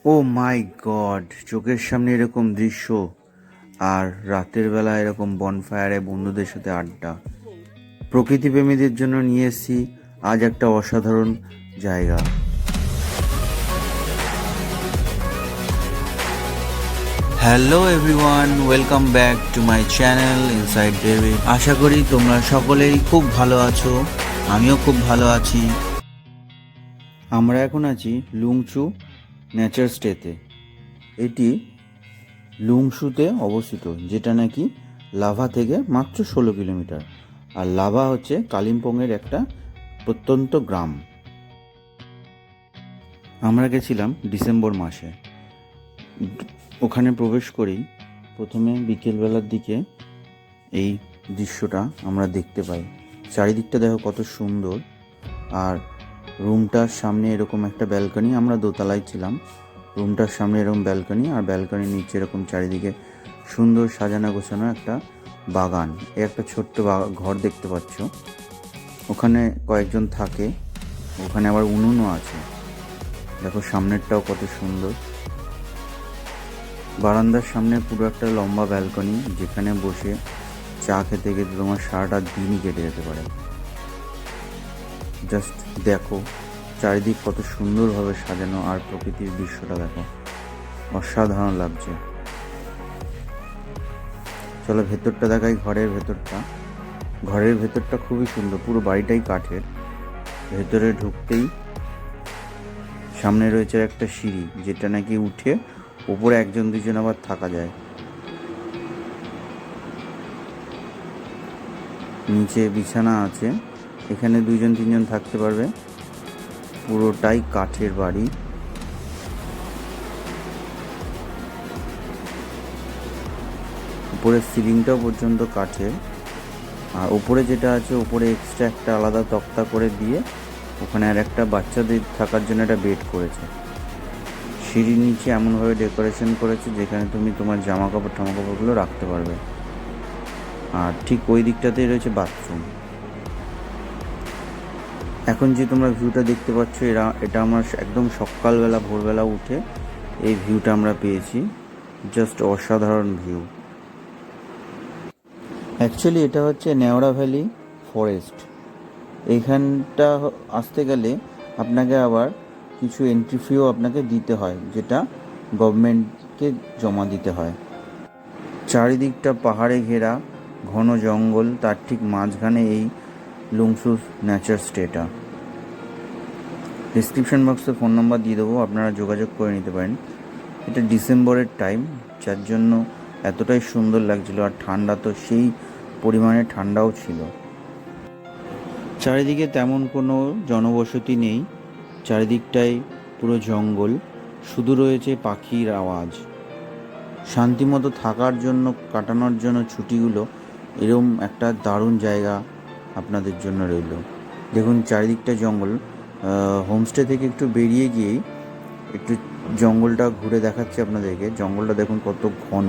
ও মাই god, চোখের সামনে এরকম দৃশ্য আর রাতের বেলা এরকম বনফায়ারে বন্ধুদের সাথে আড্ডা। প্রকৃতি প্রেমীদের জন্য নিয়ে এসেছি আজ একটা অসাধারণ জায়গা। Hello everyone, welcome back to my channel Inside David. আশা করি তোমরা সকলেই খুব ভালো আছো, আমিও খুব ভালো আছি। আমরা এখন আছি লুংচু নেচার স্টেতে। এটি লুংশুতে অবস্থিত, যেটা নাকি লাভা থেকে মাত্র 16 কিলোমিটার। আর লাভা হচ্ছে কালিম্পংয়ের একটা প্রত্যন্ত গ্রাম। আমরা গেছিলাম ডিসেম্বর মাসে। ওখানে প্রবেশ করেই প্রথমে বিকেলবেলার দিকে এই দৃশ্যটা আমরা দেখতে পাই। চারিদিকটা দেখো কত সুন্দর। আর রুমটার সামনে এরকম একটা ব্যালকনি, আমরা দোতলায় ছিলাম। রুমটার সামনে এরকম ব্যালকনি, আর ব্যালকনির নিচে এরকম চারিদিকে সুন্দর সাজানো গোছানো একটা বাগান। একটা ছোট্ট ঘর দেখতে পাচ্ছ, ওখানে কয়েকজন থাকে। ওখানে আবার উনুনও আছে। দেখো সামনেরটাও কত সুন্দর। বারান্দার সামনে পুরো একটা লম্বা ব্যালকনি, যেখানে বসে চা খেতে খেতে তোমার সারাটা দিনই কেটে যেতে পারে। জাস্ট দেখো চারিদিক কত সুন্দরভাবে সাজানো, আর প্রকৃতির দৃশ্যটা দেখো, অসাধারণ লাগছে। চলো ভেতরটা দেখাই। ঘরের ভেতরটা খুবই সুন্দর, পুরো বাড়িটাই কাঠের। ভেতরে ঢুকতেই সামনে রয়েছে একটা সিঁড়ি, যেটা নাকি উঠে উপরে একজন দুজন আবার থাকা যায়। নিচে বিছানা আছে, এখানে 2-3জন থাকতে পারবে। পুরোটাই কাঠের বাড়ি। উপরের সিলিংটাও পর্যন্ত কাঠের। আর উপরে যেটা আছে, উপরে এক্সট্রা একটা আলাদা তক্তা করে দিয়ে ওখানে আর একটা বাচ্চাদের থাকার জন্য একটা বেড করেছে। সিঁড়ির নিচে এমনভাবে ডেকোরেশন করেছে যেখানে তুমি তোমার জামা কাপড়গুলো রাখতে পারবে। আর ঠিক ওই দিকটাতেই রয়েছে বাথরুম। এখন যে তোমরা ভিউটা দেখতে পাচ্ছ, এটা আমার একদম সকালবেলা ভোরবেলা উঠে এই ভিউটা আমরা পেয়েছি। জাস্ট অসাধারণ ভিউ। অ্যাকচুয়ালি এটা হচ্ছে নেওড়া ভ্যালি ফরেস্ট। এইখানটা আসতে গেলে আপনাকে আবার কিছু এন্ট্রি ফিও আপনাকে দিতে হয়, যেটা গভর্নমেন্টকে জমা দিতে হয়। চারিদিকটা পাহাড়ে ঘেরা ঘন জঙ্গল, তার ঠিক মাঝখানে এই লুংশু নেচার স্টেটা। ডিসক্রিপশন বক্সে ফোন নাম্বার দিয়ে দেবো, আপনারা যোগাযোগ করে নিতে পারেন। এটা ডিসেম্বরের টাইম, যার জন্য এতটাই সুন্দর লাগছিল। আর ঠান্ডা তো সেই পরিমাণে ঠান্ডাও ছিল। চারিদিকে তেমন কোনো জনবসতি নেই, চারিদিকটাই পুরো জঙ্গল, শুধু রয়েছে পাখির আওয়াজ। শান্তিমতো থাকার জন্য, কাটানোর জন্য ছুটিগুলো এরম একটা দারুণ জায়গা আপনাদের জন্য রইল। দেখুন চারিদিকটা জঙ্গল। হোমস্টে থেকে একটু বেরিয়ে গিয়েই একটু জঙ্গলটা ঘুরে দেখাচ্ছে আপনাদেরকে। জঙ্গলটা দেখুন কত ঘন,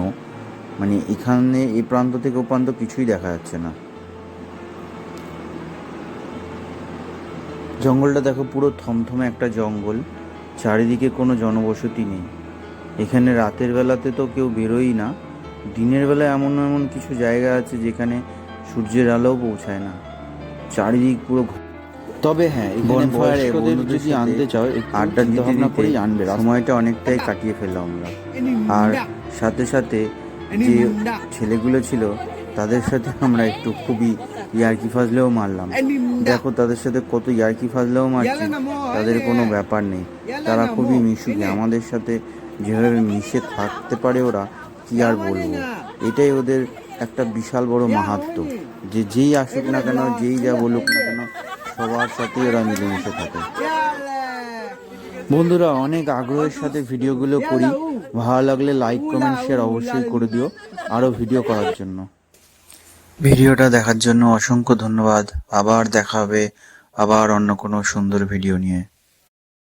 মানে এখানে এই প্রান্ত থেকে ও প্রান্ত কিছুই দেখা যাচ্ছে না। জঙ্গলটা দেখো, পুরো থমথমে একটা জঙ্গল, চারিদিকে কোনো জনবসতি নেই। এখানে রাতের বেলাতে তো কেউ বেরোই না। দিনের বেলা এমন এমন কিছু জায়গা আছে যেখানে সূর্যের আলোও পৌঁছায় না। চারিদিক পুরো। তবে হ্যাঁ, বনফায়ারে যদি আনতে চাও, আড্ডা দিতে করেই আনবে। সময়টা অনেকটাই কাটিয়ে ফেললাম আমরা। আর সাথে সাথে যে ছেলেগুলো ছিল তাদের সাথে আমরা একটু খুবই ইয়ার্কি ফাজলেও মারলাম। দেখো তাদের সাথে কত ইয়ার্কি ফাজলেও মারছি, তাদের কোনো ব্যাপার নেই। তারা খুবই মিশুকে, আমাদের সাথে যেভাবে মিশে থাকতে পারে ওরা, কি আর বলবো। এটাই ওদের একটা বিশাল বড় মাহাত্ম্য, যে যেই আসুক না কেন, যেই যা বলুক না কেন, সবার সাথেই ওরা মিলেমিশে থাকে। বন্ধুরা, অনেক আগ্রহের সাথে ভিডিওগুলো করি। ভালো লাগলে লাইক, কমেন্ট, শেয়ার অবশ্যই করে দিও আরও ভিডিও করার জন্য। ভিডিওটা দেখার জন্য অসংখ্য ধন্যবাদ। আবার দেখা হবে আবার অন্য কোনো সুন্দর ভিডিও নিয়ে।